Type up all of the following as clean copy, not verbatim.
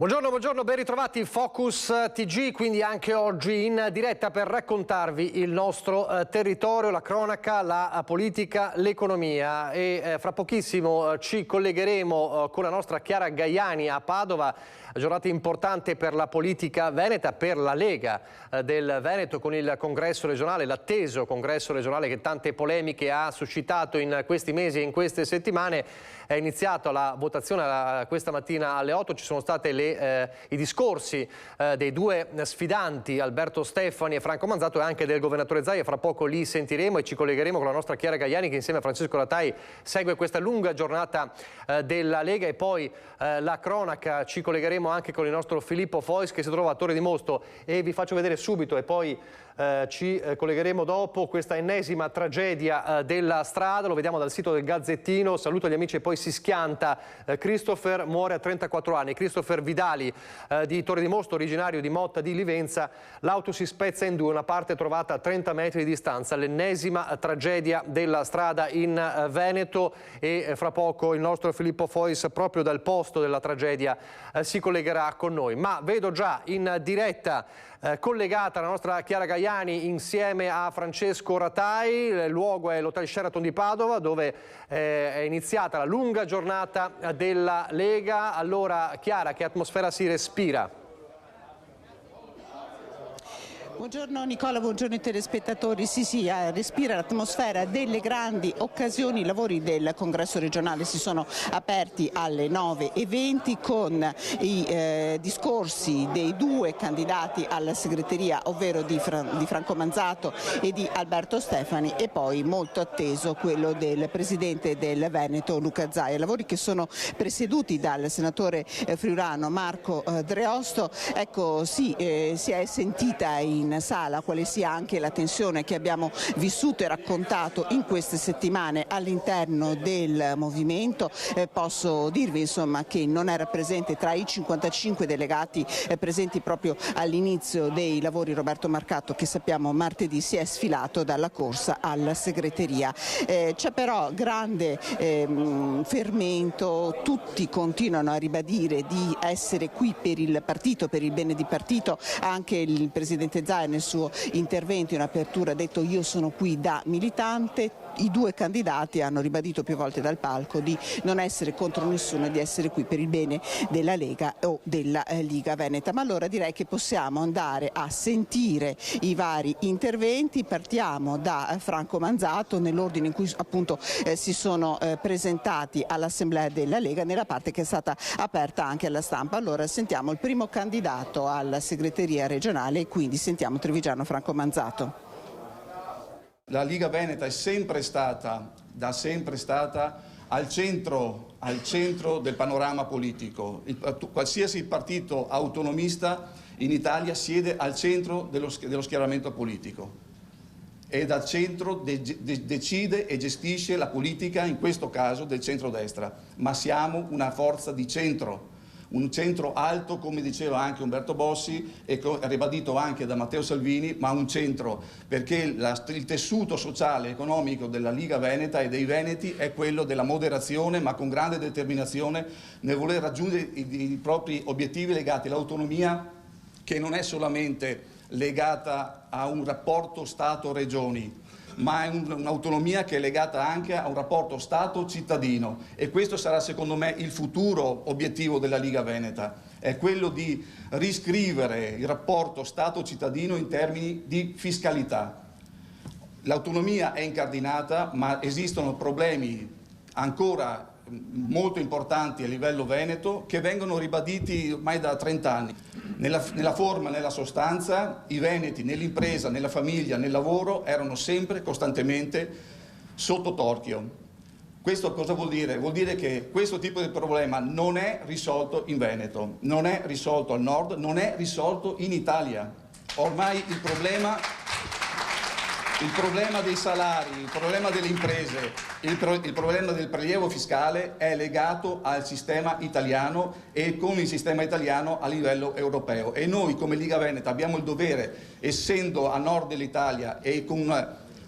Buongiorno, ben ritrovati. Focus TG, quindi anche oggi in diretta per raccontarvi il nostro territorio, la cronaca, la politica, l'economia e fra pochissimo ci collegheremo con la nostra Chiara Gaiani a Padova, giornata importante per la politica veneta, per la Lega del Veneto con il congresso regionale, l'atteso congresso regionale che tante polemiche ha suscitato in questi mesi e in queste settimane. È iniziata la votazione questa mattina alle 8, ci sono stati i discorsi dei due sfidanti Alberto Stefani e Franco Manzato e anche del governatore Zaia. Fra poco li sentiremo e ci collegheremo con la nostra Chiara Gaiani che insieme a Francesco Ratai segue questa lunga giornata della Lega e poi la cronaca. Ci collegheremo anche con il nostro Filippo Fois che si trova a Torre di Mosto e vi faccio vedere subito e poi ci collegheremo dopo questa ennesima tragedia della strada. Lo vediamo dal sito del Gazzettino. Saluto gli amici e poi si schianta. Christopher muore a 34 anni. Christopher Vidali di Torre di Mosto, originario di Motta di Livenza. L'auto si spezza in due, una parte trovata a 30 metri di distanza. L'ennesima tragedia della strada in Veneto e fra poco il nostro Filippo Fois proprio dal posto della tragedia si collegherà con noi. Ma vedo già in diretta collegata la nostra Chiara Gaiani insieme a Francesco Ratai. Il luogo è l'Hotel Sheraton di Padova dove è iniziata la lunga giornata della Lega. Allora Chiara, che atmosfera si respira? Buongiorno Nicola, buongiorno ai telespettatori. Sì, respira l'atmosfera delle grandi occasioni. I lavori del congresso regionale si sono aperti alle 9:20 con i discorsi dei due candidati alla segreteria, ovvero di Franco Manzato e di Alberto Stefani, e poi molto atteso quello del presidente del Veneto Luca Zaia. Lavori che sono presieduti dal senatore friulano Marco Dreosto. Ecco, si è sentita in sala quale sia anche la tensione che abbiamo vissuto e raccontato in queste settimane all'interno del movimento. Posso dirvi insomma che non era presente tra i 55 delegati presenti proprio all'inizio dei lavori Roberto Marcato, che sappiamo martedì si è sfilato dalla corsa alla segreteria. C'è però grande fermento, tutti continuano a ribadire di essere qui per il partito, per il bene di partito. Anche il presidente Zaia nel suo intervento in apertura ha detto: io sono qui da militante. I due candidati hanno ribadito più volte dal palco di non essere contro nessuno e di essere qui per il bene della Lega o della Liga Veneta. Ma allora direi che possiamo andare a sentire i vari interventi. Partiamo da Franco Manzato nell'ordine in cui appunto si sono presentati all'Assemblea della Lega, nella parte che è stata aperta anche alla stampa. Allora sentiamo il primo candidato alla segreteria regionale e quindi sentiamo Trevigiano Franco Manzato. La Liga Veneta è sempre stata, da sempre stata, al centro del panorama politico. Qualsiasi partito autonomista in Italia siede al centro dello schieramento politico e dal centro decide e gestisce la politica, in questo caso del centrodestra. Ma siamo una forza di centro. Un centro alto, come diceva anche Umberto Bossi e ribadito anche da Matteo Salvini, ma un centro perché il tessuto sociale e economico della Liga Veneta e dei Veneti è quello della moderazione, ma con grande determinazione nel voler raggiungere i propri obiettivi legati all'autonomia, che non è solamente legata a un rapporto Stato-Regioni, ma è un'autonomia che è legata anche a un rapporto Stato-cittadino, e questo sarà secondo me il futuro obiettivo della Liga Veneta, è quello di riscrivere il rapporto Stato-cittadino in termini di fiscalità. L'autonomia è incardinata, ma esistono problemi ancora molto importanti a livello veneto che vengono ribaditi ormai da 30 anni. Nella forma, nella sostanza, i veneti nell'impresa, nella famiglia, nel lavoro erano sempre, costantemente sotto torchio. Questo cosa vuol dire? Vuol dire che questo tipo di problema non è risolto in Veneto, non è risolto al nord, non è risolto in Italia. Ormai il problema dei salari, il problema delle imprese, il problema del prelievo fiscale è legato al sistema italiano e con il sistema italiano a livello europeo. E noi come Liga Veneta abbiamo il dovere, essendo a nord dell'Italia e con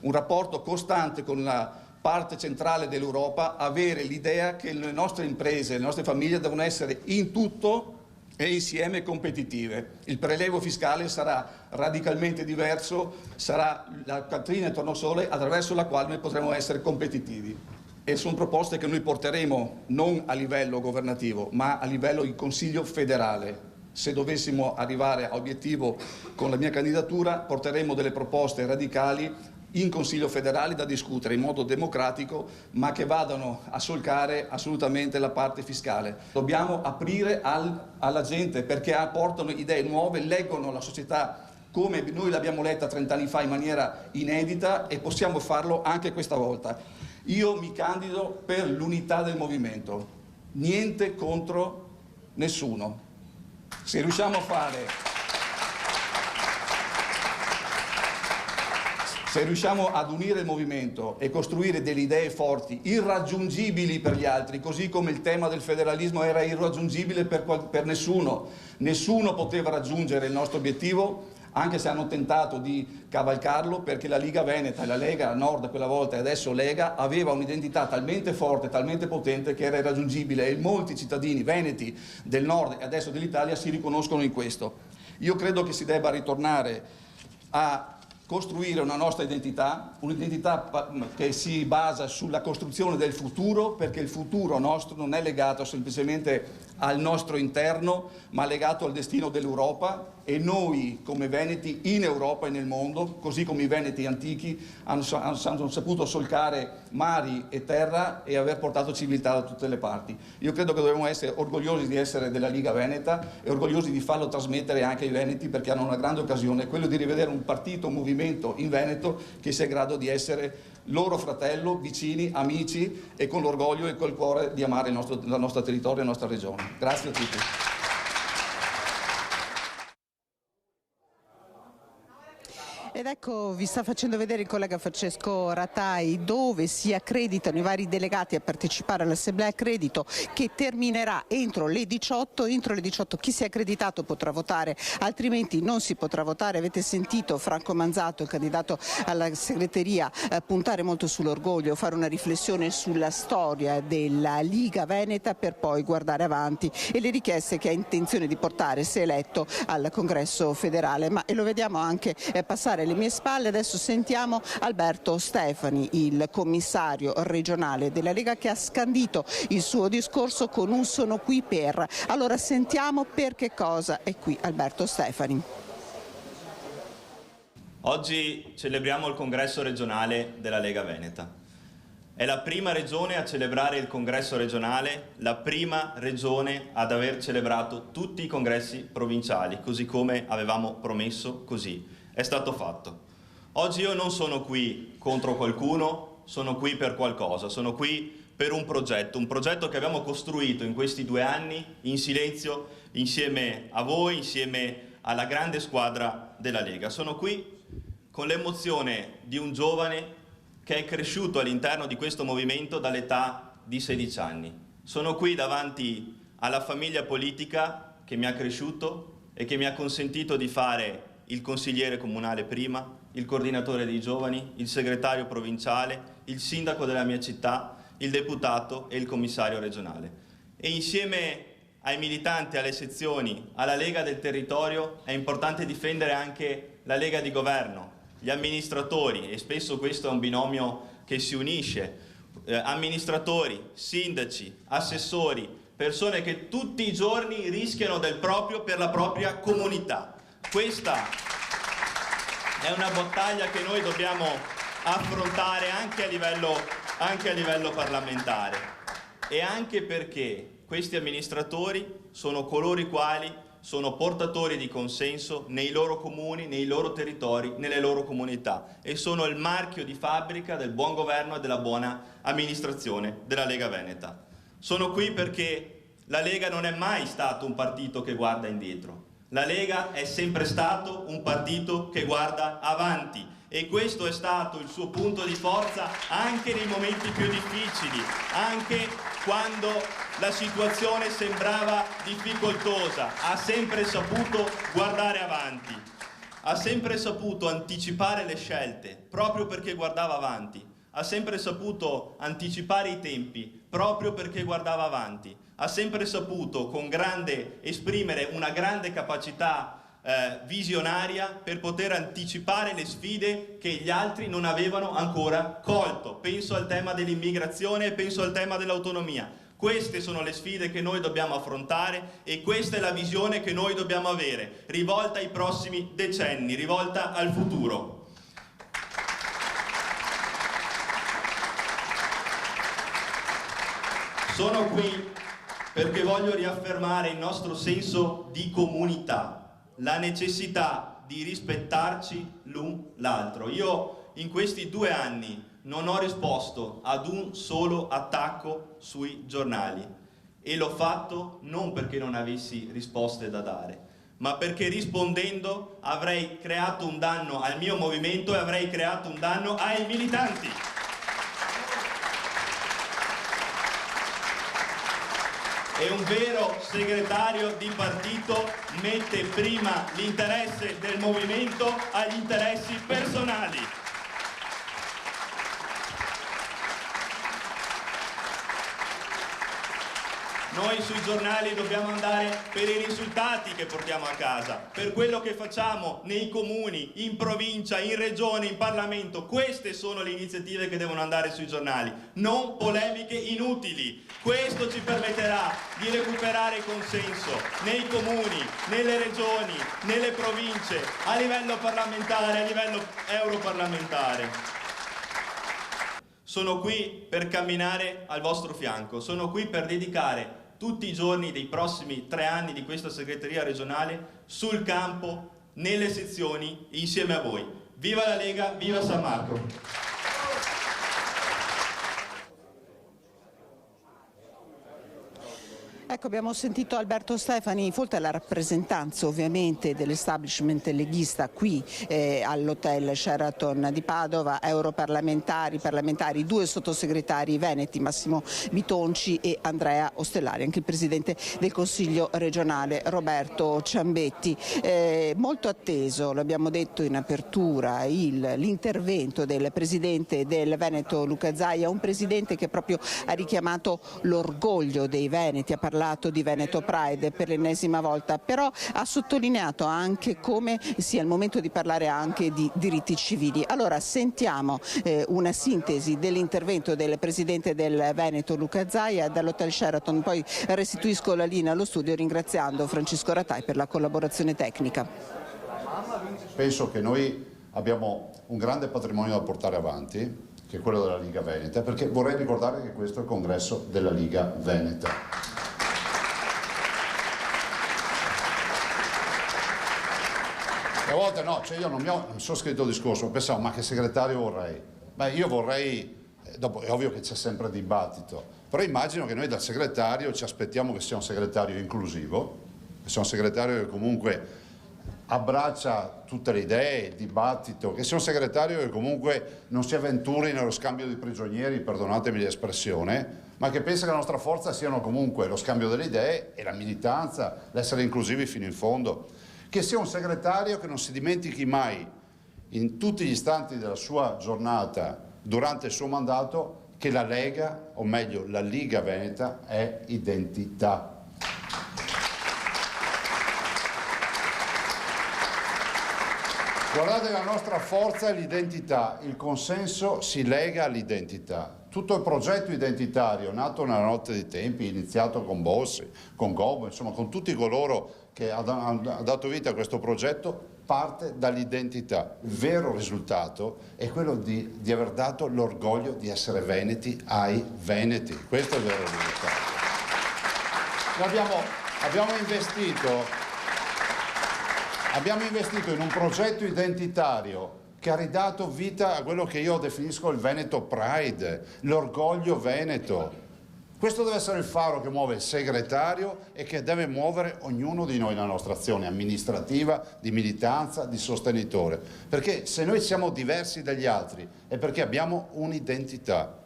un rapporto costante con la parte centrale dell'Europa, avere l'idea che le nostre imprese, le nostre famiglie devono essere in tutto e insieme competitive. Il prelievo fiscale sarà radicalmente diverso, sarà la catena intorno al sole attraverso la quale noi potremo essere competitivi. E sono proposte che noi porteremo non a livello governativo, ma a livello di Consiglio federale. Se dovessimo arrivare a obiettivo con la mia candidatura, porteremo delle proposte radicali in Consiglio federale da discutere in modo democratico, ma che vadano a solcare assolutamente la parte fiscale. Dobbiamo aprire alla gente, perché portano idee nuove, leggono la società come noi l'abbiamo letta 30 anni fa in maniera inedita, e possiamo farlo anche questa volta. Io mi candido per l'unità del movimento, niente contro nessuno. Se riusciamo ad unire il movimento e costruire delle idee forti, irraggiungibili per gli altri, così come il tema del federalismo era irraggiungibile per nessuno. Nessuno poteva raggiungere il nostro obiettivo, anche se hanno tentato di cavalcarlo, perché la Liga Veneta e la Lega Nord quella volta e adesso Lega aveva un'identità talmente forte, talmente potente che era irraggiungibile, e molti cittadini veneti del Nord e adesso dell'Italia si riconoscono in questo. Io credo che si debba ritornare a costruire una nostra identità, un'identità che si basa sulla costruzione del futuro, perché il futuro nostro non è legato semplicemente al nostro interno, ma legato al destino dell'Europa, e noi come veneti in Europa e nel mondo, così come i veneti antichi hanno saputo solcare mari e terra e aver portato civiltà da tutte le parti. Io credo che dobbiamo essere orgogliosi di essere della Liga Veneta e orgogliosi di farlo trasmettere anche ai veneti, perché hanno una grande occasione, quello di rivedere un partito, un movimento in Veneto che sia in grado di essere loro fratello, vicini, amici, e con l'orgoglio e col cuore di amare il nostro territorio e la nostra regione. Grazie a tutti. Ed ecco, vi sta facendo vedere il collega Francesco Ratai dove si accreditano i vari delegati a partecipare all'Assemblea Accredito, che terminerà entro le 18. Entro le 18 chi si è accreditato potrà votare, altrimenti non si potrà votare. Avete sentito Franco Manzato, il candidato alla segreteria, puntare molto sull'orgoglio, fare una riflessione sulla storia della Liga Veneta per poi guardare avanti e le richieste che ha intenzione di portare, se eletto, al Congresso federale. E lo vediamo anche passare alle mie spalle. Adesso sentiamo Alberto Stefani, il commissario regionale della Lega, che ha scandito il suo discorso con un "sono qui per". Allora sentiamo per che cosa è qui Alberto Stefani. Oggi celebriamo il congresso regionale della Lega Veneta. È la prima regione a celebrare il congresso regionale, la prima regione ad aver celebrato tutti i congressi provinciali, così come avevamo promesso, così è stato fatto. Oggi io non sono qui contro qualcuno, sono qui per qualcosa, sono qui per un progetto che abbiamo costruito in questi 2 anni in silenzio, insieme a voi, insieme alla grande squadra della Lega. Sono qui con l'emozione di un giovane che è cresciuto all'interno di questo movimento dall'età di 16 anni. Sono qui davanti alla famiglia politica che mi ha cresciuto e che mi ha consentito di fare il consigliere comunale prima, il coordinatore dei giovani, il segretario provinciale, il sindaco della mia città, il deputato e il commissario regionale. E insieme ai militanti, alle sezioni, alla Lega del territorio è importante difendere anche la Lega di governo, gli amministratori, e spesso questo è un binomio che si unisce, amministratori, sindaci, assessori, persone che tutti i giorni rischiano del proprio per la propria comunità. Questa è una battaglia che noi dobbiamo affrontare anche a livello parlamentare, e anche perché questi amministratori sono coloro i quali sono portatori di consenso nei loro comuni, nei loro territori, nelle loro comunità, e sono il marchio di fabbrica del buon governo e della buona amministrazione della Lega Veneta. Sono qui perché la Lega non è mai stato un partito che guarda indietro. La Lega è sempre stato un partito che guarda avanti, e questo è stato il suo punto di forza anche nei momenti più difficili, anche quando la situazione sembrava difficoltosa. Ha sempre saputo guardare avanti, ha sempre saputo anticipare le scelte proprio perché guardava avanti, ha sempre saputo anticipare i tempi proprio perché guardava avanti, ha sempre saputo esprimere una grande capacità visionaria per poter anticipare le sfide che gli altri non avevano ancora colto. Penso al tema dell'immigrazione e penso al tema dell'autonomia. Queste sono le sfide che noi dobbiamo affrontare e questa è la visione che noi dobbiamo avere, rivolta ai prossimi decenni, rivolta al futuro. Sono qui perché voglio riaffermare il nostro senso di comunità, la necessità di rispettarci l'un l'altro. Io in questi 2 anni non ho risposto ad un solo attacco sui giornali e l'ho fatto non perché non avessi risposte da dare, ma perché rispondendo avrei creato un danno al mio movimento e avrei creato un danno ai militanti. E un vero segretario di partito mette prima l'interesse del movimento agli interessi personali. Noi sui giornali dobbiamo andare per i risultati che portiamo a casa, per quello che facciamo nei comuni, in provincia, in regione, in Parlamento. Queste sono le iniziative che devono andare sui giornali, non polemiche inutili. Questo ci permetterà di recuperare consenso nei comuni, nelle regioni, nelle province, a livello parlamentare, a livello europarlamentare. Sono qui per camminare al vostro fianco, sono qui per dedicare tutti i giorni dei prossimi 3 anni di questa segreteria regionale sul campo, nelle sezioni, insieme a voi. Viva la Lega, viva San Marco! Ecco, abbiamo sentito Alberto Stefani, oltre alla rappresentanza ovviamente dell'establishment leghista qui all'hotel Sheraton di Padova, europarlamentari, parlamentari, 2 sottosegretari veneti, Massimo Bitonci e Andrea Ostellari, anche il presidente del Consiglio regionale Roberto Ciambetti. Molto atteso, l'abbiamo detto in apertura, l'intervento del presidente del Veneto Luca Zaia, un presidente che proprio ha richiamato l'orgoglio dei veneti, ha parlato di Veneto Pride per l'ennesima volta, però ha sottolineato anche come sia il momento di parlare anche di diritti civili. Allora sentiamo una sintesi dell'intervento del presidente del Veneto Luca Zaia dall'hotel Sheraton, poi restituisco la linea allo studio ringraziando Francesco Ratai per la collaborazione tecnica. Penso che noi abbiamo un grande patrimonio da portare avanti, che è quello della Liga Veneta, perché vorrei ricordare che questo è il congresso della Liga Veneta. A volte no, cioè io non mi sono scritto il discorso, pensavo ma che segretario vorrei? Beh, io vorrei, dopo è ovvio che c'è sempre dibattito, però immagino che noi dal segretario ci aspettiamo che sia un segretario inclusivo, che sia un segretario che comunque abbraccia tutte le idee, il dibattito, che sia un segretario che comunque non si avventuri nello scambio di prigionieri, perdonatemi l'espressione, ma che pensa che la nostra forza siano comunque lo scambio delle idee e la militanza, l'essere inclusivi fino in fondo. Che sia un segretario che non si dimentichi mai, in tutti gli istanti della sua giornata, durante il suo mandato, che la Lega, o meglio la Liga Veneta, è identità. Guardate, la nostra forza è l'identità, il consenso si lega all'identità. Tutto il progetto identitario, nato nella notte dei tempi, iniziato con Bossi, con Gobbo, insomma con tutti coloro che hanno dato vita a questo progetto, parte dall'identità. Il vero risultato è quello di aver dato l'orgoglio di essere veneti ai veneti. Questo è il vero risultato. Abbiamo investito in un progetto identitario che ha ridato vita a quello che io definisco il Veneto Pride, l'orgoglio veneto. Questo deve essere il faro che muove il segretario e che deve muovere ognuno di noi nella nostra azione amministrativa, di militanza, di sostenitore. Perché se noi siamo diversi dagli altri è perché abbiamo un'identità.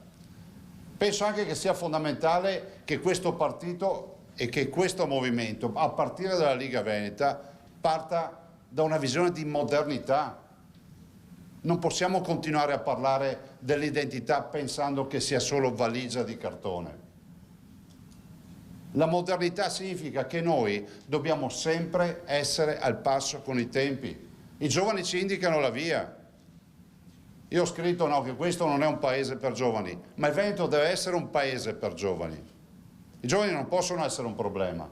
Penso anche che sia fondamentale che questo partito e che questo movimento, a partire dalla Liga Veneta, parta da una visione di modernità. Non possiamo continuare a parlare dell'identità pensando che sia solo valigia di cartone. La modernità significa che noi dobbiamo sempre essere al passo con i tempi. I giovani ci indicano la via. Io ho scritto no, che questo non è un paese per giovani, ma il Veneto deve essere un paese per giovani. I giovani non possono essere un problema.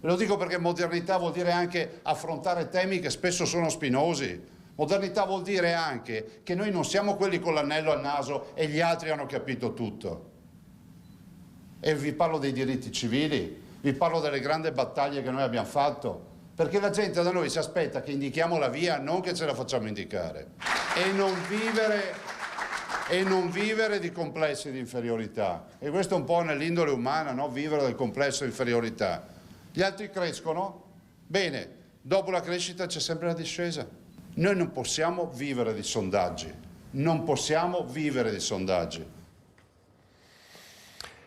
Ve lo dico perché modernità vuol dire anche affrontare temi che spesso sono spinosi. Modernità vuol dire anche che noi non siamo quelli con l'anello al naso e gli altri hanno capito tutto. E vi parlo dei diritti civili, vi parlo delle grandi battaglie che noi abbiamo fatto, perché la gente da noi si aspetta che indichiamo la via, non che ce la facciamo indicare. E non vivere di complessi di inferiorità. E questo è un po' nell'indole umana, no? Vivere del complesso di inferiorità. Gli altri crescono, bene, dopo la crescita c'è sempre la discesa. Noi non possiamo vivere di sondaggi, non possiamo vivere di sondaggi.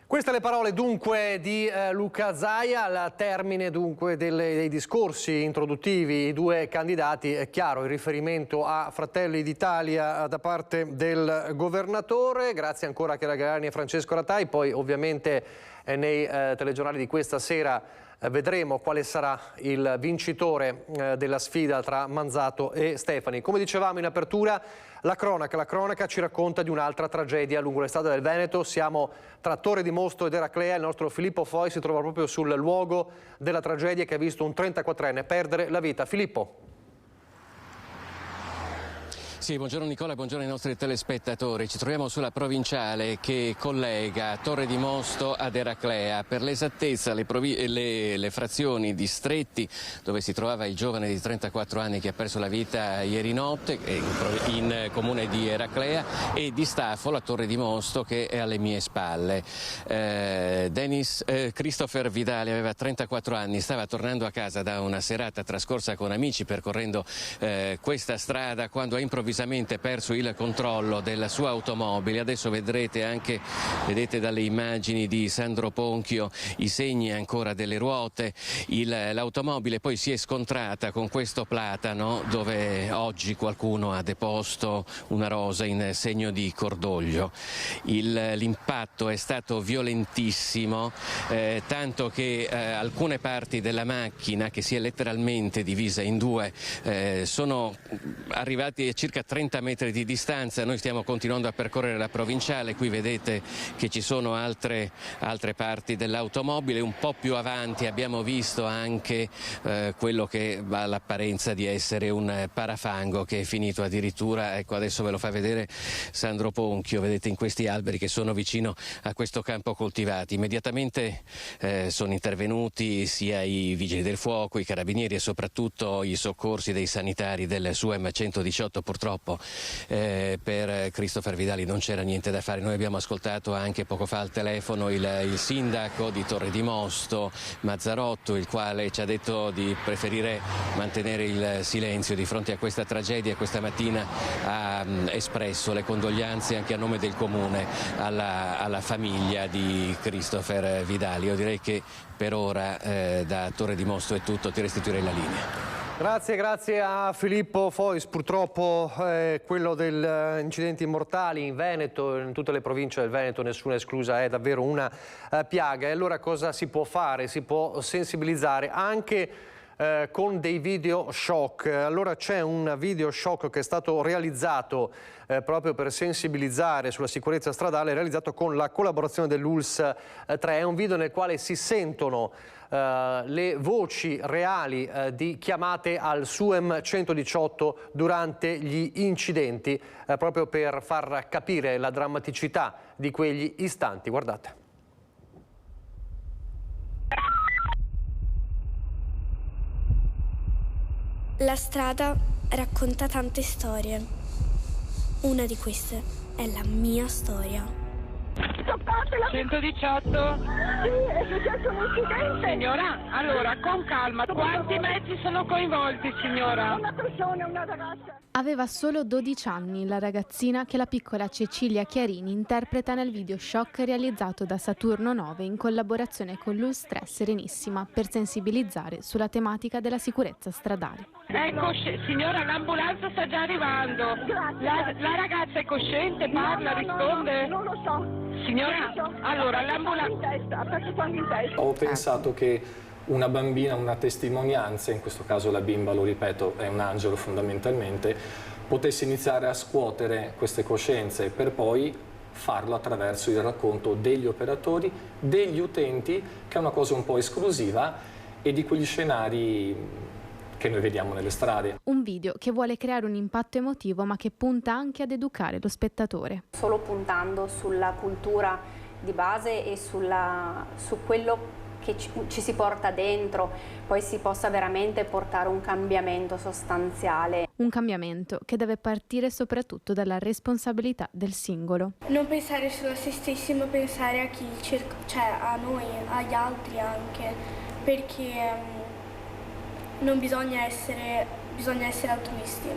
Queste le parole dunque di Luca Zaia, al termine dunque dei discorsi introduttivi, i due candidati, è chiaro il riferimento a Fratelli d'Italia da parte del governatore. Grazie ancora a Chiara Galani e Francesco Ratai, poi ovviamente nei telegiornali di questa sera vedremo quale sarà il vincitore della sfida tra Manzato e Stefani. Come dicevamo in apertura, la cronaca ci racconta di un'altra tragedia lungo le strade del Veneto. Siamo tra Torre di Mostro ed Eraclea. Il nostro Filippo Foi si trova proprio sul luogo della tragedia che ha visto un 34enne perdere la vita. Filippo. Sì, buongiorno Nicola, buongiorno ai nostri telespettatori. Ci troviamo sulla provinciale che collega Torre di Mosto ad Eraclea. Per l'esattezza le frazioni di Stretti, dove si trovava il giovane di 34 anni che ha perso la vita ieri notte in comune di Eraclea, e di Staffo, la Torre di Mosto, che è alle mie spalle. Christopher Vidali aveva 34 anni, stava tornando a casa da una serata trascorsa con amici percorrendo questa strada quando ha improvvisamente perso il controllo della sua automobile. Adesso vedrete dalle immagini di Sandro Ponchio i segni ancora delle ruote. L'automobile poi si è scontrata con questo platano dove oggi qualcuno ha deposto una rosa in segno di cordoglio. L'impatto è stato violentissimo, tanto che alcune parti della macchina, che si è letteralmente divisa in due, sono arrivati a circa 30 metri di distanza. Noi stiamo continuando a percorrere la provinciale, qui vedete che ci sono altre parti dell'automobile. Un po' più avanti abbiamo visto anche quello che ha l'apparenza di essere un parafango che è finito addirittura, ecco adesso ve lo fa vedere Sandro Ponchio, vedete in questi alberi che sono vicino a questo campo coltivati. Immediatamente sono intervenuti sia i vigili del fuoco, i carabinieri e soprattutto i soccorsi dei sanitari del SUEM 118. Purtroppo per Christopher Vidali non c'era niente da fare. Noi abbiamo ascoltato anche poco fa al telefono il sindaco di Torre di Mosto, Mazzarotto, il quale ci ha detto di preferire mantenere il silenzio di fronte a questa tragedia. Questa mattina ha espresso le condoglianze anche a nome del comune alla famiglia di Christopher Vidali. Io direi che per ora da Torre di Mosto è tutto, ti restituirei la linea. Grazie a Filippo Fois. Purtroppo quello degli incidenti mortali in Veneto, in tutte le province del Veneto, nessuna esclusa, è davvero una piaga. E allora cosa si può fare? Si può sensibilizzare anche con dei video shock. Allora c'è un video shock che è stato realizzato proprio per sensibilizzare sulla sicurezza stradale, realizzato con la collaborazione dell'ULSS 3. È un video nel quale si sentono le voci reali di chiamate al SUEM 118 durante gli incidenti, proprio per far capire la drammaticità di quegli istanti. Guardate. La strada racconta tante storie. Una di queste è la mia storia. 118. Sì, è successo un incidente. Signora, allora, con calma, quanti mezzi sono coinvolti, signora? Una persona, una ragazza. Aveva solo 12 anni la ragazzina che la piccola Cecilia Chiarini interpreta nel video shock realizzato da Saturno 9 in collaborazione con l'ULSS 3 Serenissima per sensibilizzare sulla tematica della sicurezza stradale. Ecco, signora, l'ambulanza sta già arrivando. Grazie. La ragazza è cosciente, parla, risponde? No, non lo so. Signora, signora? Allora, l'ambulanza... Ha perso sangue in testa. Ho pensato che una bambina, una testimonianza, in questo caso la bimba, lo ripeto, è un angelo fondamentalmente, potesse iniziare a scuotere queste coscienze per poi farlo attraverso il racconto degli operatori, degli utenti, che è una cosa un po' esclusiva, e di quegli scenari che noi vediamo nelle strade. Un video che vuole creare un impatto emotivo ma che punta anche ad educare lo spettatore. Solo puntando sulla cultura di base e su quello che ci si porta dentro, poi si possa veramente portare un cambiamento sostanziale. Un cambiamento che deve partire soprattutto dalla responsabilità del singolo. Non pensare solo a se stessi, ma pensare a chi a noi, agli altri anche, perché non bisogna essere altruisti,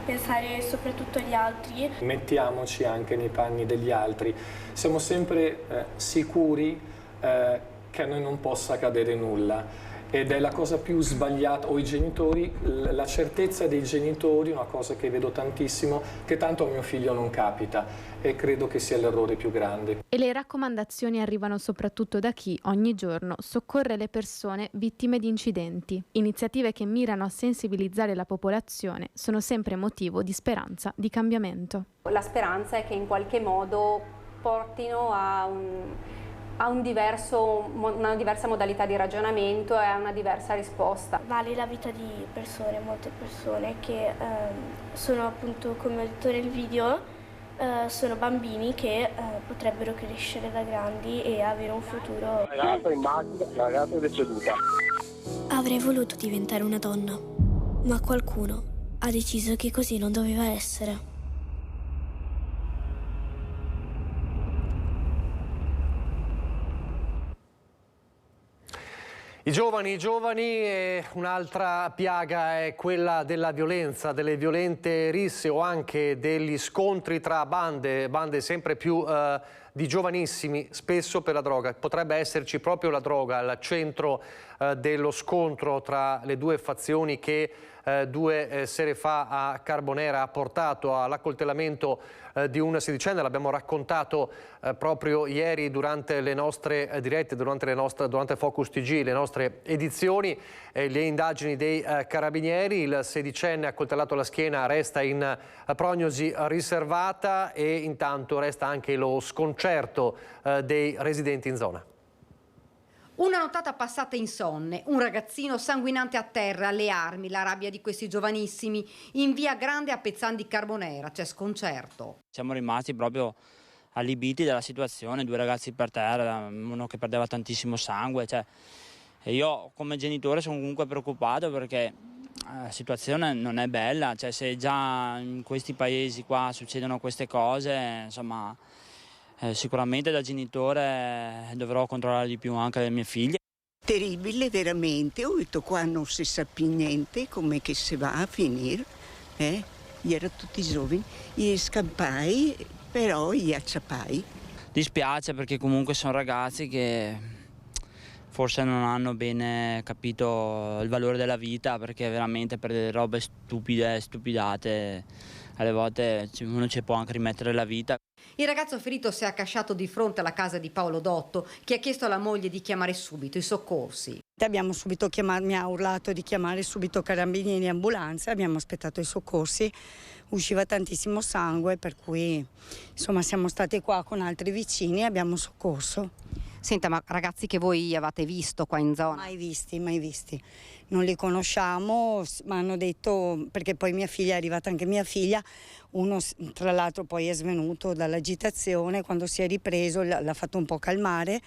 pensare soprattutto agli altri. Mettiamoci anche nei panni degli altri, siamo sempre sicuri che a noi non possa accadere nulla, ed è la cosa più sbagliata, o i genitori, la certezza dei genitori, una cosa che vedo tantissimo, che tanto a mio figlio non capita, e credo che sia l'errore più grande. E le raccomandazioni arrivano soprattutto da chi ogni giorno soccorre le persone vittime di incidenti. Iniziative che mirano a sensibilizzare la popolazione sono sempre motivo di speranza, di cambiamento. La speranza è che in qualche modo portino a una diversa modalità di ragionamento e a una diversa risposta. Vale la vita di persone, molte persone che sono appunto, come ho detto nel video, sono bambini che potrebbero crescere da grandi e avere un futuro. La ragazza è deceduta. Avrei voluto diventare una donna, ma qualcuno ha deciso che così non doveva essere. I giovani e un'altra piaga è quella della violenza, delle violente risse o anche degli scontri tra bande sempre più di giovanissimi, spesso per la droga. Potrebbe esserci proprio la droga al centro dello scontro tra le due fazioni che 2 sere fa a Carbonera ha portato all'accoltellamento di un sedicenne. L'abbiamo raccontato proprio ieri durante le nostre dirette, durante Focus TG, le nostre edizioni, le indagini dei carabinieri. Il sedicenne accoltellato alla schiena resta in prognosi riservata e intanto resta anche lo sconcerto dei residenti in zona. Una nottata passata insonne, un ragazzino sanguinante a terra, le armi, la rabbia di questi giovanissimi. In via Grande a Pezzan di Carbonera c'è sconcerto. Siamo rimasti proprio allibiti dalla situazione, 2 ragazzi per terra, uno che perdeva tantissimo sangue. E io come genitore sono comunque preoccupato perché la situazione non è bella. Se già in questi paesi qua succedono queste cose, insomma... sicuramente da genitore dovrò controllare di più anche le mie figlie. Terribile veramente, ho detto qua non si sa più niente come che si va a finire, gli erano tutti giovani, gli scampai però gli acciappai. Dispiace perché comunque sono ragazzi che forse non hanno bene capito il valore della vita, perché veramente per delle robe stupide, stupidate, alle volte uno ci può anche rimettere la vita. Il ragazzo ferito si è accasciato di fronte alla casa di Paolo Dotto, che ha chiesto alla moglie di chiamare subito i soccorsi. Abbiamo subito mi ha urlato di chiamare subito carabinieri e ambulanza, abbiamo aspettato i soccorsi, usciva tantissimo sangue, per cui insomma siamo stati qua con altri vicini e abbiamo soccorso. Senta, ma ragazzi che voi avete visto qua in zona? Mai visti. Non li conosciamo, ma hanno detto, perché poi mia figlia è arrivata, anche mia figlia, uno tra l'altro poi è svenuto dall'agitazione, quando si è ripreso l'ha fatto un po' calmare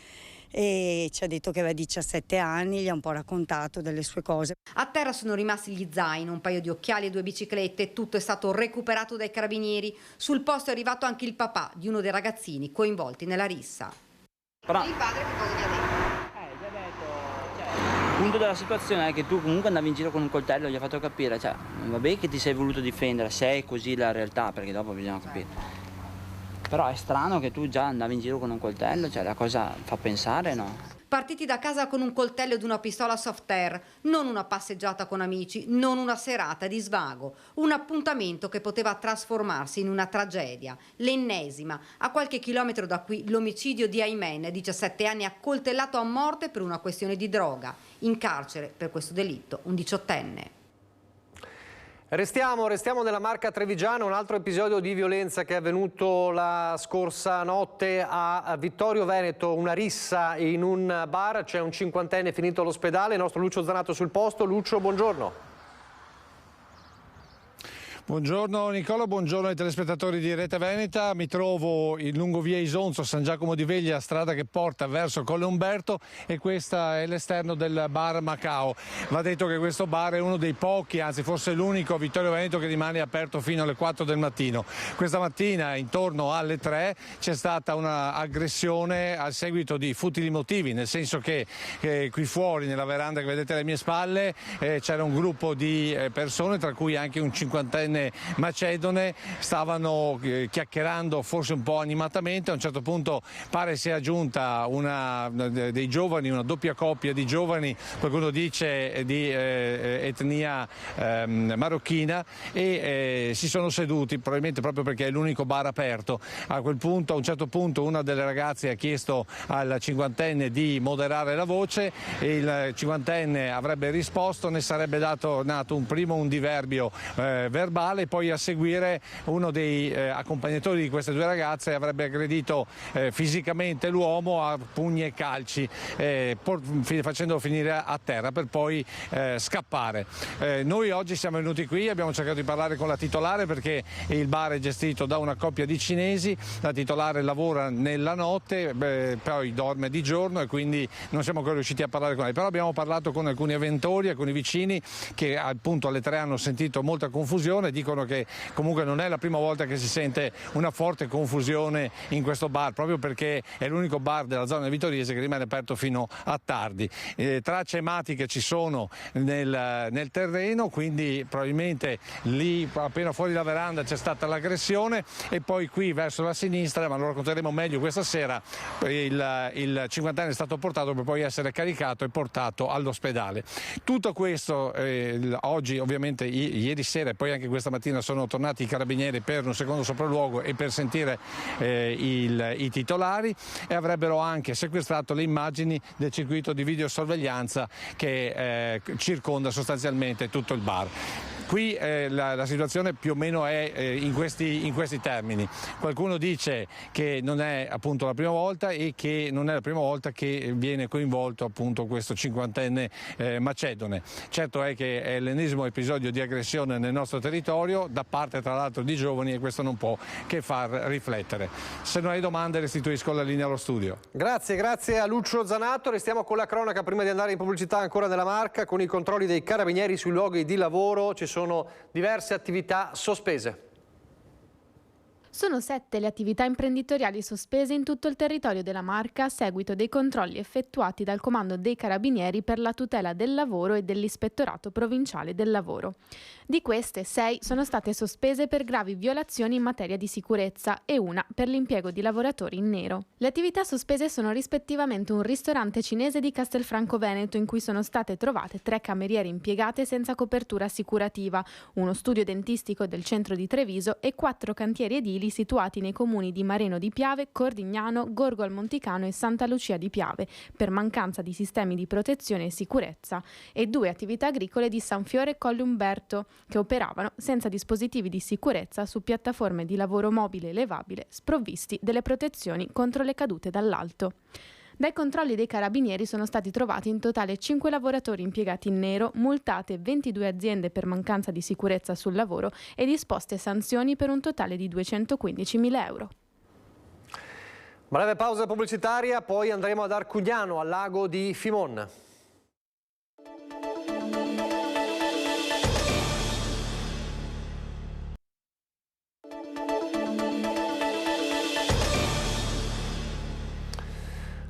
e ci ha detto che aveva 17 anni, gli ha un po' raccontato delle sue cose. A terra sono rimasti gli zaini, un paio di occhiali e 2 biciclette, tutto è stato recuperato dai carabinieri. Sul posto è arrivato anche il papà di uno dei ragazzini coinvolti nella rissa. Però il padre che cosa gli ha detto? Gli ha detto, il punto della situazione è che tu comunque andavi in giro con un coltello, gli ha fatto capire, vabbè che ti sei voluto difendere, se è così la realtà, perché dopo bisogna capire. Però è strano che tu già andavi in giro con un coltello, la cosa fa pensare, no? partiti da casa con un coltello ed una pistola soft air, non una passeggiata con amici, non una serata di svago, un appuntamento che poteva trasformarsi in una tragedia, l'ennesima. A qualche chilometro da qui l'omicidio di Aymen, 17 anni, accoltellato a morte per una questione di droga, in carcere per questo delitto un 18enne. Restiamo nella Marca trevigiana, un altro episodio di violenza che è avvenuto la scorsa notte a Vittorio Veneto, una rissa in un bar, c'è un 50enne finito all'ospedale, il nostro Lucio Zanato sul posto. Lucio, buongiorno. Buongiorno Nicola, buongiorno ai telespettatori di Rete Veneta. Mi trovo in lungo via Isonzo, San Giacomo di Veglia, strada che porta verso Colle Umberto, e questo è l'esterno del bar Macao. Va detto che questo bar è uno dei pochi, anzi forse l'unico a Vittorio Veneto che rimane aperto fino alle 4 del mattino. Questa mattina intorno alle 3 c'è stata un'aggressione a seguito di futili motivi, nel senso che qui fuori nella veranda che vedete alle mie spalle c'era un gruppo di persone, tra cui anche un 50enne macedone, stavano chiacchierando forse un po' animatamente. A un certo punto pare sia aggiunta una doppia coppia di giovani, qualcuno dice di etnia marocchina, e si sono seduti, probabilmente proprio perché è l'unico bar aperto. A un certo punto una delle ragazze ha chiesto al 50enne di moderare la voce, e il 50enne avrebbe risposto, ne sarebbe nato un diverbio verbale, e poi a seguire uno dei accompagnatori di queste due ragazze avrebbe aggredito fisicamente l'uomo a pugni e calci, facendolo finire a terra per poi scappare. Noi oggi siamo venuti qui, abbiamo cercato di parlare con la titolare, perché il bar è gestito da una coppia di cinesi, la titolare lavora nella notte, poi dorme di giorno, e quindi non siamo ancora riusciti a parlare con lei, però abbiamo parlato con alcuni avventori, alcuni vicini che appunto alle 3 hanno sentito molta confusione. Dicono che comunque non è la prima volta che si sente una forte confusione in questo bar, proprio perché è l'unico bar della zona vittoriese che rimane aperto fino a tardi. Tracce ematiche ci sono nel terreno, quindi probabilmente lì appena fuori la veranda c'è stata l'aggressione, e poi qui verso la sinistra, ma lo racconteremo meglio questa sera, il 50enne è stato portato per poi essere caricato e portato all'ospedale. Tutto questo oggi, ovviamente ieri sera e poi anche questa mattina sono tornati i carabinieri per un secondo sopralluogo e per sentire i titolari, e avrebbero anche sequestrato le immagini del circuito di videosorveglianza che circonda sostanzialmente tutto il bar. Qui la situazione più o meno è in questi termini. Qualcuno dice che non è appunto la prima volta, e che non è la prima volta che viene coinvolto appunto questo 50enne macedone. Certo è che è l'ennesimo episodio di aggressione nel nostro territorio, da parte tra l'altro di giovani, e questo non può che far riflettere. Se non hai domande restituisco la linea allo studio. Grazie a Lucio Zanato. Restiamo con la cronaca prima di andare in pubblicità ancora nella Marca, con i controlli dei carabinieri sui luoghi di lavoro. Ci sono diverse attività sospese. Sono 7 le attività imprenditoriali sospese in tutto il territorio della Marca a seguito dei controlli effettuati dal Comando dei Carabinieri per la tutela del lavoro e dell'Ispettorato Provinciale del Lavoro. Di queste 6 sono state sospese per gravi violazioni in materia di sicurezza e una per l'impiego di lavoratori in nero. Le attività sospese sono rispettivamente un ristorante cinese di Castelfranco Veneto, in cui sono state trovate 3 cameriere impiegate senza copertura assicurativa, uno studio dentistico del centro di Treviso e 4 cantieri edili situati nei comuni di Mareno di Piave, Cordignano, Gorgo al Monticano e Santa Lucia di Piave, per mancanza di sistemi di protezione e sicurezza, e 2 attività agricole di San Fiore e Colle Umberto, che operavano senza dispositivi di sicurezza su piattaforme di lavoro mobile e levabile, sprovvisti delle protezioni contro le cadute dall'alto. Dai controlli dei carabinieri sono stati trovati in totale 5 lavoratori impiegati in nero, multate 22 aziende per mancanza di sicurezza sul lavoro e disposte sanzioni per un totale di 215.000 euro. Breve pausa pubblicitaria, poi andremo ad Arcugnano, al lago di Fimon.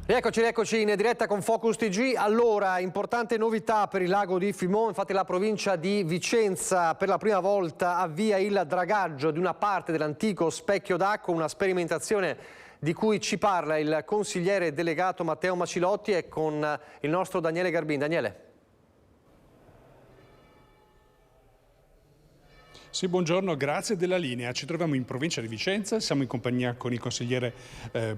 Rieccoci in diretta con Focus TG. Allora, importante novità per il lago di Fimon, infatti la provincia di Vicenza per la prima volta avvia il dragaggio di una parte dell'antico specchio d'acqua, una sperimentazione di cui ci parla il consigliere delegato Matteo Macilotti e con il nostro Daniele Garbin. Daniele. Sì, buongiorno, grazie della linea. Ci troviamo in provincia di Vicenza, siamo in compagnia con il consigliere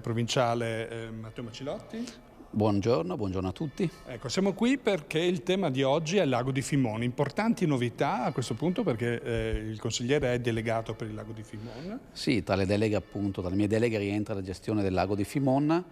provinciale Matteo Macilotti. Buongiorno a tutti. Ecco, siamo qui perché il tema di oggi è il lago di Fimone. Importanti novità a questo punto perché il consigliere è delegato per il lago di Fimone. Sì, tra le deleghe appunto, tra le mie deleghe rientra la gestione del lago di Fimone.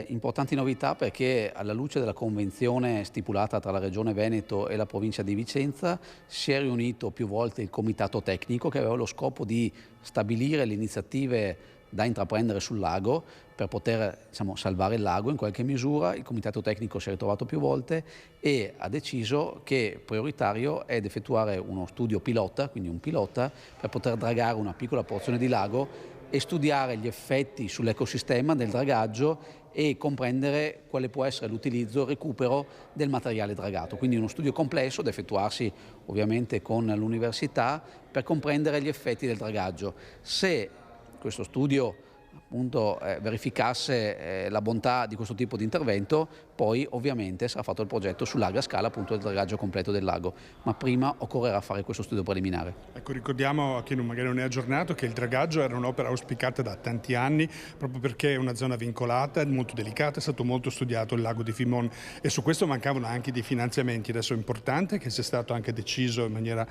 Importanti novità perché alla luce della convenzione stipulata tra la Regione Veneto e la provincia di Vicenza si è riunito più volte il comitato tecnico che aveva lo scopo di stabilire le iniziative da intraprendere sul lago per poter salvare il lago in qualche misura. Il comitato tecnico si è ritrovato più volte e ha deciso che prioritario è effettuare uno studio pilota, quindi un pilota, per poter dragare una piccola porzione di lago e studiare gli effetti sull'ecosistema del dragaggio e comprendere quale può essere l'utilizzo e il recupero del materiale dragato. Quindi uno studio complesso da effettuarsi ovviamente con l'università per comprendere gli effetti del dragaggio. Se questo studio appunto verificasse la bontà di questo tipo di intervento, poi ovviamente sarà fatto il progetto su larga scala appunto del dragaggio completo del lago, ma prima occorrerà fare questo studio preliminare. Ecco, ricordiamo a chi magari non è aggiornato che il dragaggio era un'opera auspicata da tanti anni proprio perché è una zona vincolata, molto delicata, è stato molto studiato il lago di Fimone e su questo mancavano anche dei finanziamenti. Adesso è importante che sia stato anche deciso in maniera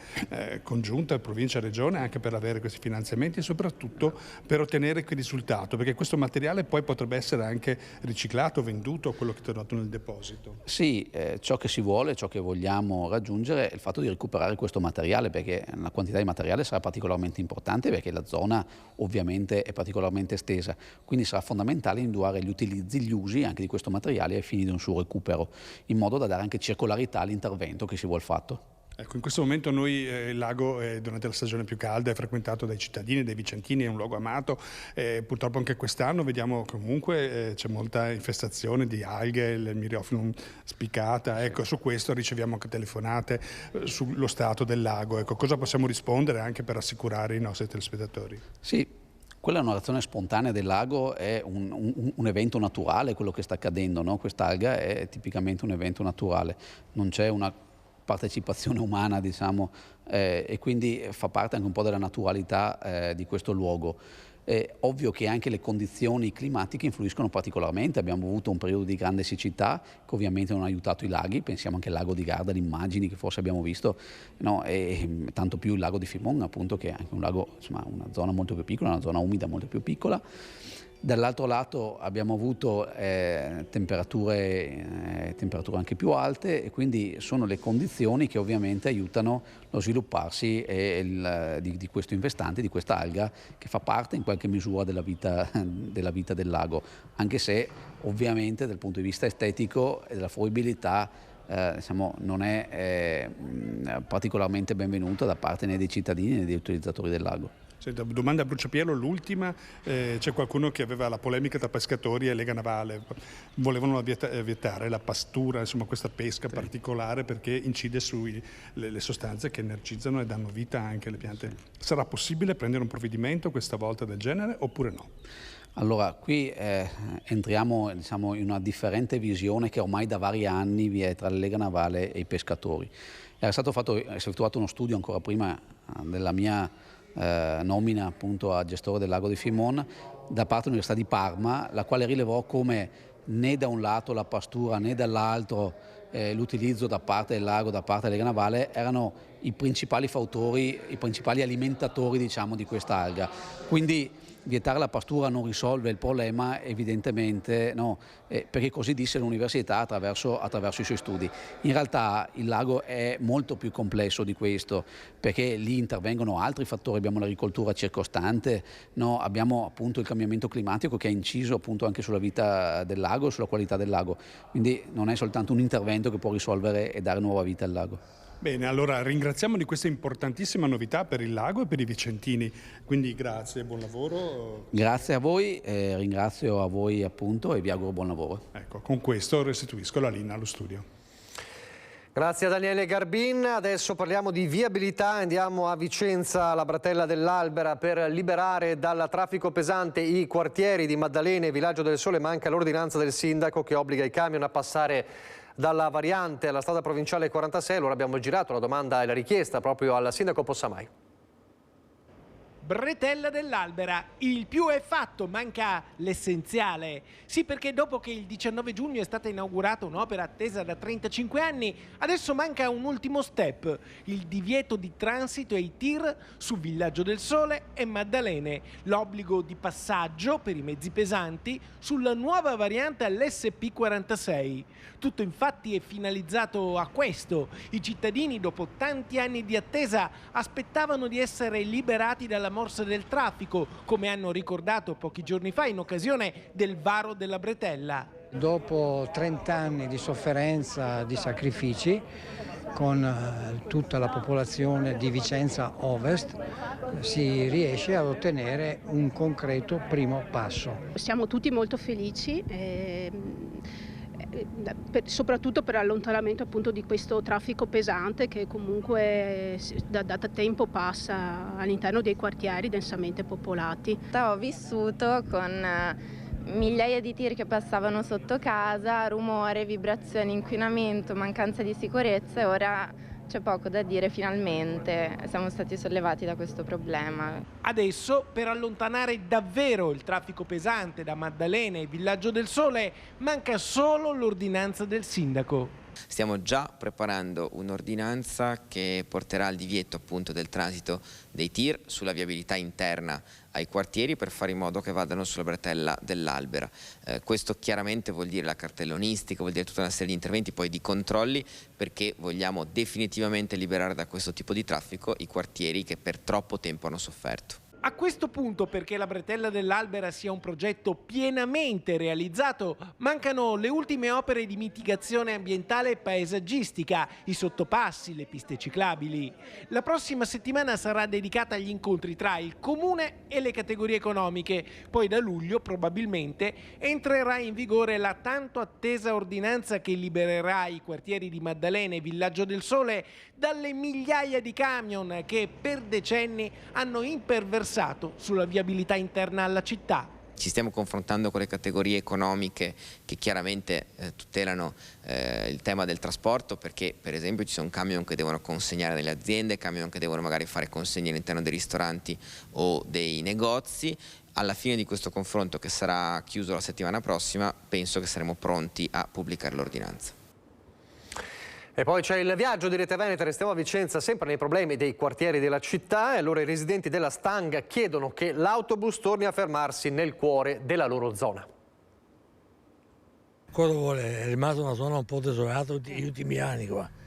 congiunta provincia e regione anche per avere questi finanziamenti e soprattutto per ottenere quel risultato, perché questo materiale poi potrebbe essere anche riciclato, venduto, quello che è tornato nel deposito. Sì, ciò che si vuole, ciò che vogliamo raggiungere è il fatto di recuperare questo materiale, perché la quantità di materiale sarà particolarmente importante perché la zona ovviamente è particolarmente estesa, quindi sarà fondamentale individuare gli utilizzi, gli usi anche di questo materiale ai fini di un suo recupero, in modo da dare anche circolarità all'intervento che si vuol fatto. Ecco, in questo momento noi il lago durante la stagione più calda è frequentato dai cittadini, dai vicentini, è un luogo amato. Purtroppo anche quest'anno vediamo comunque c'è molta infestazione di alghe, il Myriophyllum spiccata. Ecco, su questo riceviamo anche telefonate sullo stato del lago. Ecco, cosa possiamo rispondere anche per assicurare i nostri telespettatori? Sì. Quella è una reazione spontanea del lago, è un evento naturale quello che sta accadendo, no? Quest'alga è tipicamente un evento naturale, non c'è una partecipazione umana, diciamo, e quindi fa parte anche un po' della naturalità di questo luogo. È ovvio che anche le condizioni climatiche influiscono particolarmente, abbiamo avuto un periodo di grande siccità che ovviamente non ha aiutato i laghi, pensiamo anche al lago di Garda, le immagini che forse abbiamo visto, no? E tanto più il lago di Fimone appunto, che è anche un lago, insomma, una zona molto più piccola, una zona umida molto più piccola. Dall'altro lato abbiamo avuto temperature anche più alte e quindi sono le condizioni che ovviamente aiutano lo svilupparsi di questo infestante, di questa alga che fa parte in qualche misura della vita del lago, anche se ovviamente dal punto di vista estetico e della fruibilità non è particolarmente benvenuta da parte né dei cittadini né degli utilizzatori del lago. Senta, domanda a Bruciapielo, l'ultima, c'è qualcuno che aveva la polemica tra pescatori e Lega Navale, volevano vietare la pastura, insomma questa pesca particolare perché incide sulle sostanze che energizzano e danno vita anche alle piante. Sarà possibile prendere un provvedimento questa volta del genere oppure no? Allora, qui entriamo in una differente visione che ormai da vari anni vi è tra la Lega Navale e i pescatori. Era stato effettuato uno studio ancora prima della mia nomina appunto a gestore del lago di Fimone da parte dell'Università di Parma, la quale rilevò come né da un lato la pastura né dall'altro l'utilizzo da parte del lago, da parte della Lega Navale erano i principali fautori, i principali alimentatori, diciamo, di questa alga. Quindi vietare la pastura non risolve il problema, evidentemente, no, perché così disse l'università attraverso i suoi studi. In realtà il lago è molto più complesso di questo, perché lì intervengono altri fattori, abbiamo l'agricoltura circostante, no, abbiamo appunto il cambiamento climatico che ha inciso appunto anche sulla vita del lago e sulla qualità del lago, quindi non è soltanto un intervento che può risolvere e dare nuova vita al lago. Bene, allora ringraziamo di questa importantissima novità per il lago e per i vicentini, quindi grazie, buon lavoro. Grazie a voi, ringrazio a voi appunto e vi auguro buon lavoro. Ecco, con questo restituisco la linea allo studio. Grazie a Daniele Garbin. Adesso parliamo di viabilità, andiamo a Vicenza, alla Bretella dell'Albera, per liberare dal traffico pesante i quartieri di Maddalene e Villaggio del Sole. Manca l'ordinanza del sindaco che obbliga i camion a passare dalla variante alla strada provinciale 46. Allora abbiamo girato la domanda e la richiesta proprio al sindaco Possamai. Bretella dell'Albera, il più è fatto, manca l'essenziale. Sì, perché dopo che il 19 giugno è stata inaugurata un'opera attesa da 35 anni, adesso manca un ultimo step, il divieto di transito ai tir su Villaggio del Sole e Maddalene, l'obbligo di passaggio per i mezzi pesanti sulla nuova variante all'SP46. Tutto infatti è finalizzato a questo. I cittadini, dopo tanti anni di attesa, aspettavano di essere liberati dalla morsa del traffico, come hanno ricordato pochi giorni fa in occasione del varo della Bretella. Dopo 30 anni di sofferenza, di sacrifici, con tutta la popolazione di Vicenza Ovest, si riesce ad ottenere un concreto primo passo. Siamo tutti molto felici. Soprattutto per l'allontanamento appunto di questo traffico pesante che comunque da tempo passa all'interno dei quartieri densamente popolati. Ho vissuto con migliaia di tir che passavano sotto casa, rumore, vibrazioni, inquinamento, mancanza di sicurezza, e ora c'è poco da dire, finalmente siamo stati sollevati da questo problema. Adesso, per allontanare davvero il traffico pesante da Maddalene e Villaggio del Sole, manca solo l'ordinanza del sindaco. Stiamo già preparando un'ordinanza che porterà al divieto appunto del transito dei tir sulla viabilità interna ai quartieri per fare in modo che vadano sulla Bretella dell'Albera. Questo chiaramente vuol dire la cartellonistica, vuol dire tutta una serie di interventi, poi di controlli, perché vogliamo definitivamente liberare da questo tipo di traffico i quartieri che per troppo tempo hanno sofferto. A questo punto, perché la Bretella dell'Albera sia un progetto pienamente realizzato, mancano le ultime opere di mitigazione ambientale e paesaggistica, i sottopassi, le piste ciclabili. La prossima settimana sarà dedicata agli incontri tra il comune e le categorie economiche. Poi da luglio probabilmente entrerà in vigore la tanto attesa ordinanza che libererà i quartieri di Maddalene e Villaggio del Sole dalle migliaia di camion che per decenni hanno imperversato sulla viabilità interna alla città. Ci stiamo confrontando con le categorie economiche che chiaramente tutelano il tema del trasporto, perché per esempio ci sono camion che devono consegnare nelle aziende, camion che devono magari fare consegne all'interno dei ristoranti o dei negozi. Alla fine di questo confronto, che sarà chiuso la settimana prossima, penso che saremo pronti a pubblicare l'ordinanza. E poi c'è il viaggio di Rete Veneta, restiamo a Vicenza sempre nei problemi dei quartieri della città, e allora i residenti della Stanga chiedono che l'autobus torni a fermarsi nel cuore della loro zona. Cosa vuole? È rimasta una zona un po' desolata negli ultimi anni qua.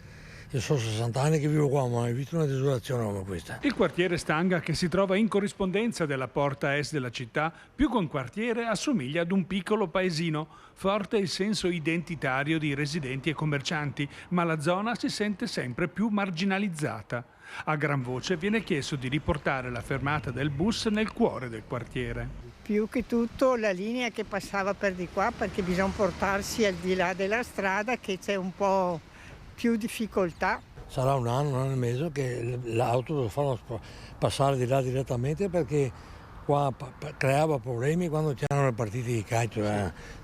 Io sono 60 anni che vivo qua, ma non ho mai visto una desolazione come questa. Il quartiere Stanga, che si trova in corrispondenza della porta est della città, più che un quartiere assomiglia ad un piccolo paesino. Forte il senso identitario di residenti e commercianti, ma la zona si sente sempre più marginalizzata. A gran voce viene chiesto di riportare la fermata del bus nel cuore del quartiere. Più che tutto la linea che passava per di qua, perché bisogna portarsi al di là della strada, che c'è un po' più difficoltà. Sarà un anno e mezzo che l'auto lo fanno passare di là direttamente, perché qua creava problemi quando c'erano le partite di calcio,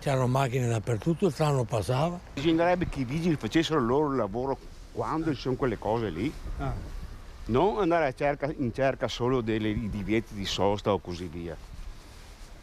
c'erano macchine dappertutto, il treno passava. Bisognerebbe che i vigili facessero il loro lavoro quando ci sono quelle cose lì, non andare in cerca solo dei divieti di sosta o così via.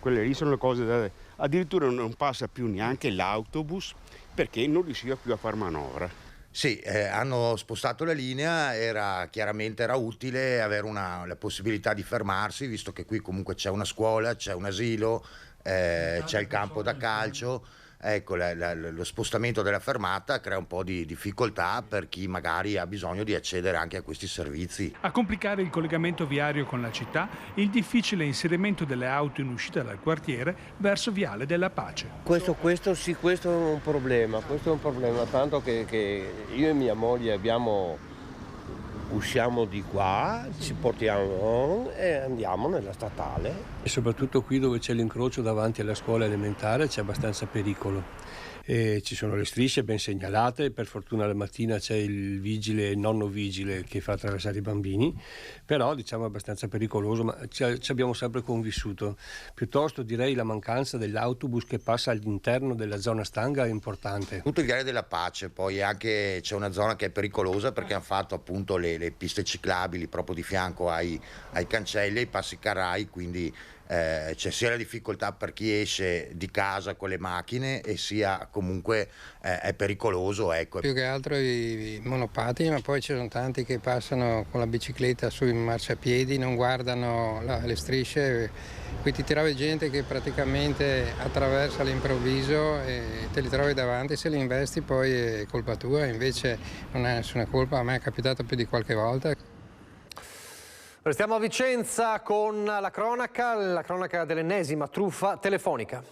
Quelle lì sono le cose addirittura non passa più neanche l'autobus perché non riusciva più a far manovra. Sì, hanno spostato la linea, chiaramente era utile avere la possibilità di fermarsi, visto che qui comunque c'è una scuola, c'è un asilo, c'è il campo da calcio. Ecco, lo spostamento della fermata crea un po' di difficoltà per chi magari ha bisogno di accedere anche a questi servizi. A complicare il collegamento viario con la città, il difficile inserimento delle auto in uscita dal quartiere verso Viale della Pace. Questo è un problema, tanto che io e mia moglie usciamo di qua, ci portiamo e andiamo nella statale. E soprattutto qui dove c'è l'incrocio davanti alla scuola elementare c'è abbastanza pericolo. ci sono le strisce ben segnalate, per fortuna la mattina c'è il vigile, il nonno vigile che fa attraversare i bambini, però diciamo è abbastanza pericoloso, ma ci abbiamo sempre convissuto. Piuttosto direi la mancanza dell'autobus che passa all'interno della zona Stanga è importante. Tutto il Viale della Pace, poi anche c'è una zona che è pericolosa perché hanno fatto appunto le piste ciclabili proprio di fianco ai cancelli, ai passi carrai, quindi c'è sia la difficoltà per chi esce di casa con le macchine e sia comunque è pericoloso, ecco. Più che altro i monopattini, ma poi ci sono tanti che passano con la bicicletta sui marciapiedi, non guardano le strisce, qui ti trovi gente che praticamente attraversa all'improvviso e te li trovi davanti, se li investi poi è colpa tua, invece non è nessuna colpa, a me è capitato più di qualche volta. Restiamo a Vicenza con la cronaca dell'ennesima truffa telefonica.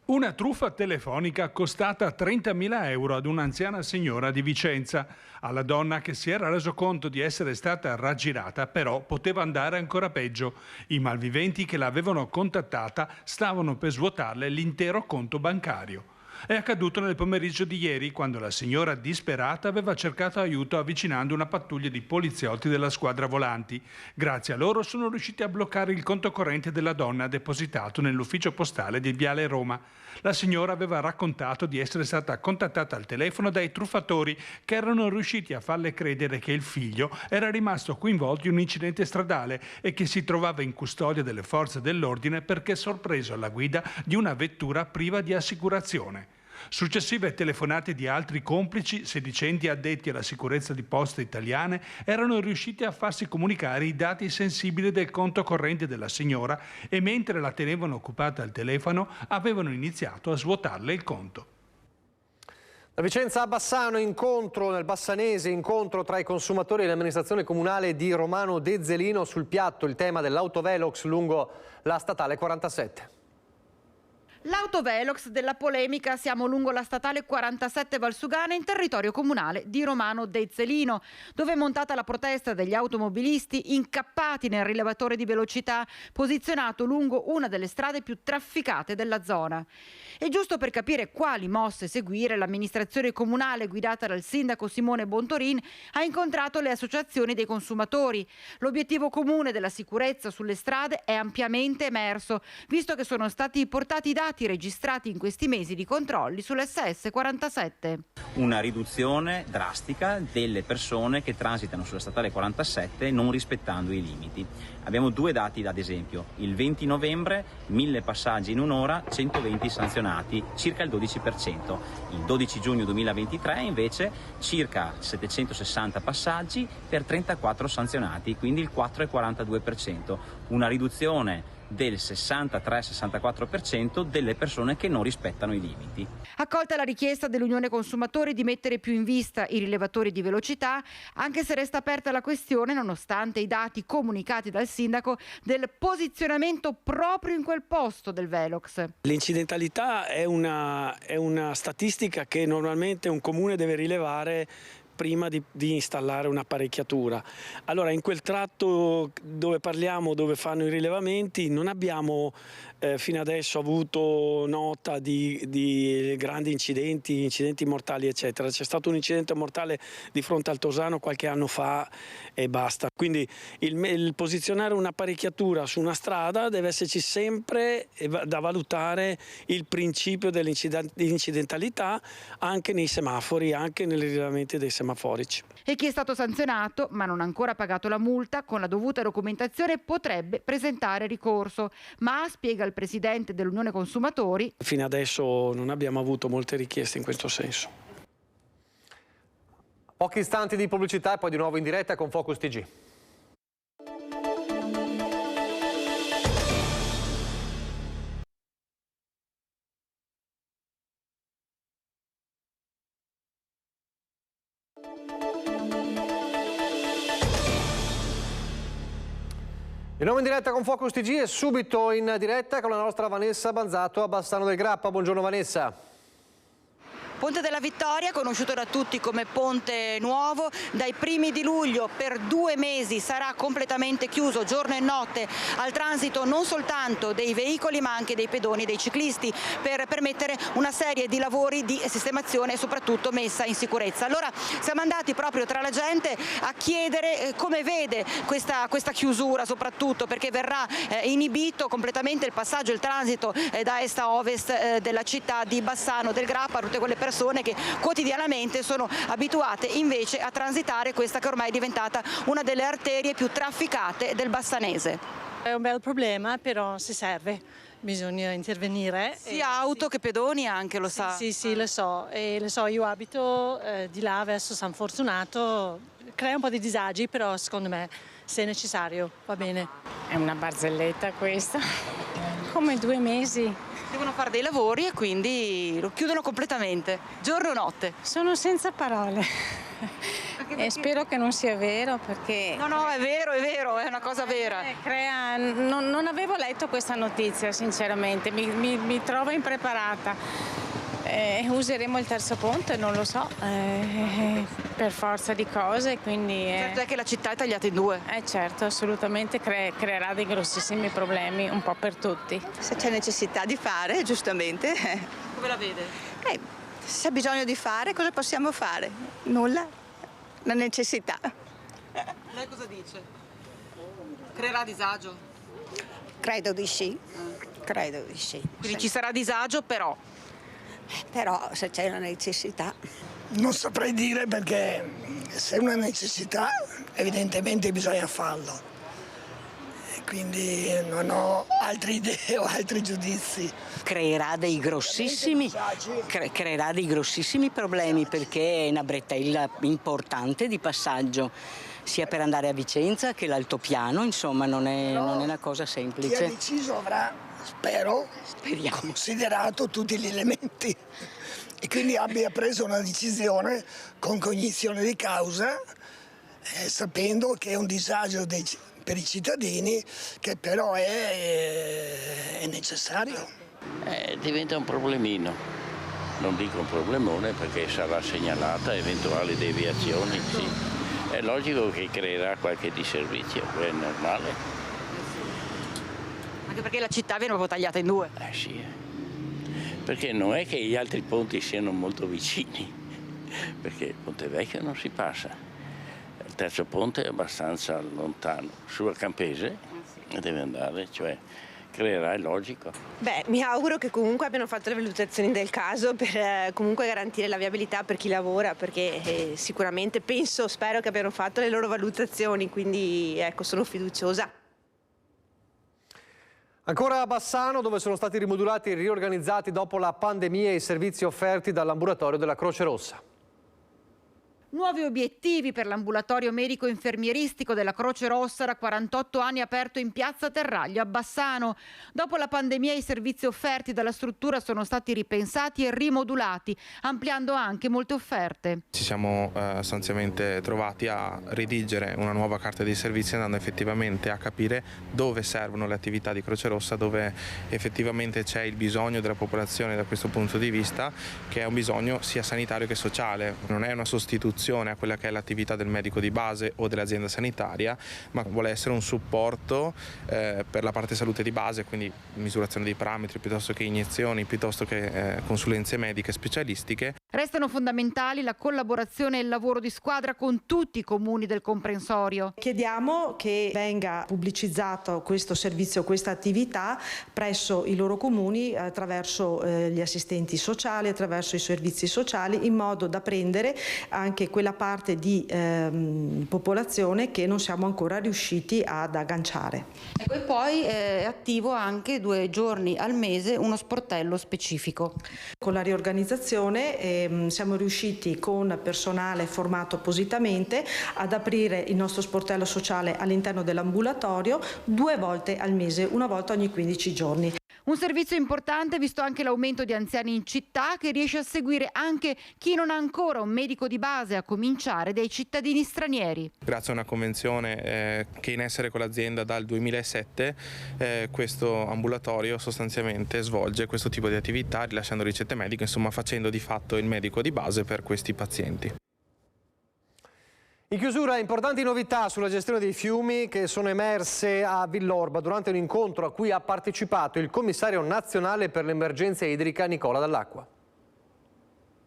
Una truffa telefonica costata 30.000 euro ad un'anziana signora di Vicenza. Alla donna, che si era reso conto di essere stata raggirata, però poteva andare ancora peggio. I malviventi che l'avevano contattata stavano per svuotarle l'intero conto bancario. È accaduto nel pomeriggio di ieri, quando la signora disperata aveva cercato aiuto avvicinando una pattuglia di poliziotti della squadra volanti. Grazie a loro sono riusciti a bloccare il conto corrente della donna depositato nell'ufficio postale di Viale Roma. La signora aveva raccontato di essere stata contattata al telefono dai truffatori che erano riusciti a farle credere che il figlio era rimasto coinvolto in un incidente stradale e che si trovava in custodia delle forze dell'ordine perché sorpreso alla guida di una vettura priva di assicurazione. Successive telefonate di altri complici, sedicenti addetti alla sicurezza di Poste Italiane, erano riusciti a farsi comunicare i dati sensibili del conto corrente della signora e mentre la tenevano occupata al telefono avevano iniziato a svuotarle il conto. Da Vicenza a Bassano, nel Bassanese, incontro tra i consumatori e l'amministrazione comunale di Romano Dezzelino, sul piatto il tema dell'autovelox lungo la statale 47. L'autovelox della polemica, siamo lungo la statale 47 Valsugana in territorio comunale di Romano Dezzelino, dove è montata la protesta degli automobilisti incappati nel rilevatore di velocità posizionato lungo una delle strade più trafficate della zona. E giusto per capire quali mosse seguire, l'amministrazione comunale guidata dal sindaco Simone Bontorin ha incontrato le associazioni dei consumatori. L'obiettivo comune della sicurezza sulle strade è ampiamente emerso, visto che sono stati portati i dati registrati in questi mesi di controlli sull'SS 47. Una riduzione drastica delle persone che transitano sulla statale 47 non rispettando i limiti. Abbiamo due dati ad esempio: il 20 novembre 1000 passaggi in un'ora, 120 sanzionati, circa il 12%. Il 12 giugno 2023 invece circa 760 passaggi per 34 sanzionati, quindi il 4,42%. Una riduzione del 63-64% delle persone che non rispettano i limiti. Accolta la richiesta dell'Unione Consumatori di mettere più in vista i rilevatori di velocità, anche se resta aperta la questione, nonostante i dati comunicati dal sindaco, del posizionamento proprio in quel posto del Velox. L'incidentalità è una statistica che normalmente un comune deve rilevare prima di installare un'apparecchiatura. Allora, in quel tratto dove parliamo, dove fanno i rilevamenti, non abbiamo fino adesso avuto nota di grandi incidenti mortali eccetera. C'è stato un incidente mortale di fronte al Tosano qualche anno fa e basta. Quindi il posizionare un'apparecchiatura su una strada deve esserci sempre da valutare il principio dell'incidentalità anche nei semafori, anche nei rilevamenti dei semaforici. E chi è stato sanzionato ma non ha ancora pagato la multa con la dovuta documentazione potrebbe presentare ricorso, ma spiega il presidente dell'Unione Consumatori: fino adesso non abbiamo avuto molte richieste in questo senso. Pochi istanti di pubblicità e poi di nuovo in diretta con Focus TG. Di nuovo in diretta con Focus TG e subito in diretta con la nostra Vanessa Banzato a Bassano del Grappa. Buongiorno Vanessa. Ponte della Vittoria, conosciuto da tutti come Ponte Nuovo, dai primi di luglio per 2 mesi sarà completamente chiuso giorno e notte al transito non soltanto dei veicoli ma anche dei pedoni e dei ciclisti, per permettere una serie di lavori di sistemazione e soprattutto messa in sicurezza. Allora siamo andati proprio tra la gente a chiedere come vede questa chiusura, soprattutto perché verrà inibito completamente il passaggio, il transito da est a ovest della città di Bassano del Grappa, tutte quelle persone che quotidianamente sono abituate invece a transitare questa che ormai è diventata una delle arterie più trafficate del bassanese. È un bel problema, però si serve, bisogna intervenire. Sia auto che pedoni anche, lo sa? Sì, lo so, io abito di là verso San Fortunato, crea un po' di disagi, però secondo me se è necessario va bene. È una barzelletta questa, come 2 mesi. Devono fare dei lavori e quindi lo chiudono completamente, giorno e notte. Sono senza parole. E spero che non sia vero perché... No, è vero, è una cosa vera. Non avevo letto questa notizia sinceramente, mi trovo impreparata. Useremo il terzo ponte, non lo so, per forza di cose, quindi... Certo è che la città è tagliata in 2. Certo, assolutamente creerà dei grossissimi problemi un po' per tutti. Se c'è necessità di fare, giustamente... Come la vede? Se c'è bisogno di fare, cosa possiamo fare? Nulla, la necessità. Lei cosa dice? Creerà disagio? Credo di sì, Quindi ci sarà disagio però? Però se c'è una necessità. Non saprei dire perché se è una necessità evidentemente bisogna farlo. E quindi non ho altre idee o altri giudizi. Creerà dei grossissimi problemi perché è una bretella importante di passaggio sia per andare a Vicenza che l'altopiano, insomma non è una cosa semplice. Chi ha deciso avrà, speriamo, considerato tutti gli elementi e quindi abbia preso una decisione con cognizione di causa, sapendo che è un disagio per i cittadini che però è necessario. Diventa un problemino, non dico un problemone perché sarà segnalata eventuali deviazioni, sì. È logico che creerà qualche disservizio, è normale. Anche perché la città viene proprio tagliata in 2. Sì, perché non è che gli altri ponti siano molto vicini, perché Ponte Vecchio non si passa, il terzo ponte è abbastanza lontano, sulla Campese deve andare, cioè creerà, è logico. Mi auguro che comunque abbiano fatto le valutazioni del caso per comunque garantire la viabilità per chi lavora, perché sicuramente spero che abbiano fatto le loro valutazioni, quindi ecco, sono fiduciosa. Ancora a Bassano, dove sono stati rimodulati e riorganizzati dopo la pandemia i servizi offerti dall'ambulatorio della Croce Rossa. Nuovi obiettivi per l'ambulatorio medico-infermieristico della Croce Rossa da 48 anni aperto in piazza Terraglio a Bassano. Dopo la pandemia i servizi offerti dalla struttura sono stati ripensati e rimodulati, ampliando anche molte offerte. Ci siamo sostanzialmente trovati a redigere una nuova carta dei servizi andando effettivamente a capire dove servono le attività di Croce Rossa, dove effettivamente c'è il bisogno della popolazione da questo punto di vista, che è un bisogno sia sanitario che sociale. Non è una sostituzione a quella che è l'attività del medico di base o dell'azienda sanitaria, ma vuole essere un supporto per la parte salute di base, quindi misurazione dei parametri piuttosto che iniezioni, piuttosto che consulenze mediche specialistiche. Restano fondamentali la collaborazione e il lavoro di squadra con tutti i comuni del comprensorio. Chiediamo che venga pubblicizzato questo servizio, questa attività presso i loro comuni attraverso gli assistenti sociali, attraverso i servizi sociali, in modo da prendere anche quella parte di popolazione che non siamo ancora riusciti ad agganciare. Ecco, e poi è attivo anche 2 giorni al mese uno sportello specifico. Con la riorganizzazione siamo riusciti con personale formato appositamente ad aprire il nostro sportello sociale all'interno dell'ambulatorio 2 volte al mese, una volta ogni 15 giorni. Un servizio importante visto anche l'aumento di anziani in città, che riesce a seguire anche chi non ha ancora un medico di base, a cominciare dai cittadini stranieri. Grazie a una convenzione che è in essere con l'azienda dal 2007, questo ambulatorio sostanzialmente svolge questo tipo di attività, rilasciando ricette mediche, insomma facendo di fatto il medico di base per questi pazienti. In chiusura, importanti novità sulla gestione dei fiumi che sono emerse a Villorba durante un incontro a cui ha partecipato il commissario nazionale per l'emergenza idrica Nicola Dall'Acqua.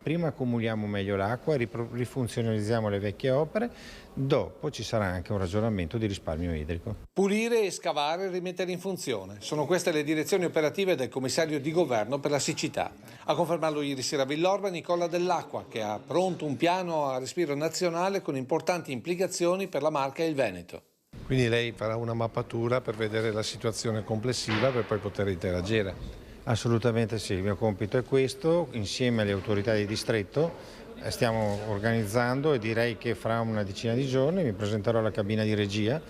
Prima accumuliamo meglio l'acqua, rifunzionalizziamo le vecchie opere, dopo ci sarà anche un ragionamento di risparmio idrico. Pulire, scavare e rimettere in funzione. Sono queste le direzioni operative del commissario di governo per la siccità. A confermarlo ieri sera a Villorba Nicola Dall'Acqua, che ha pronto un piano a respiro nazionale con importanti implicazioni per la Marca e il Veneto. Quindi lei farà una mappatura per vedere la situazione complessiva per poi poter interagire. Assolutamente sì, il mio compito è questo, insieme alle autorità di distretto stiamo organizzando e direi che fra una decina di giorni mi presenterò alla cabina di regia,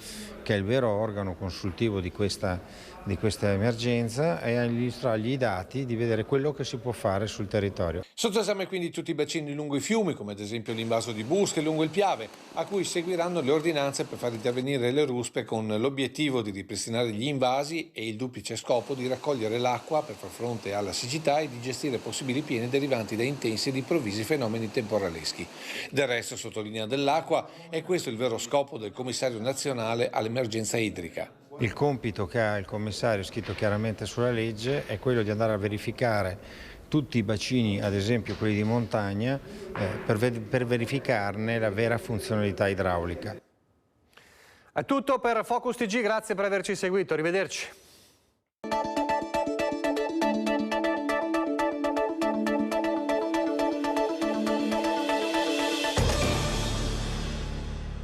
che è il vero organo consultivo di questa emergenza, e a illustrargli i dati di vedere quello che si può fare sul territorio. Sotto esame quindi tutti i bacini lungo i fiumi, come ad esempio l'invaso di Busca e lungo il Piave, a cui seguiranno le ordinanze per far intervenire le ruspe con l'obiettivo di ripristinare gli invasi e il duplice scopo di raccogliere l'acqua per far fronte alla siccità e di gestire possibili piene derivanti da intensi ed improvvisi fenomeni temporaleschi. Del resto, sottolinea Dall'Acqua, è questo il vero scopo del commissario nazionale all'emergenza idrica. Il compito che ha il commissario, scritto chiaramente sulla legge, è quello di andare a verificare tutti i bacini, ad esempio quelli di montagna, per verificarne la vera funzionalità idraulica. È tutto per Focus TG, grazie per averci seguito, arrivederci.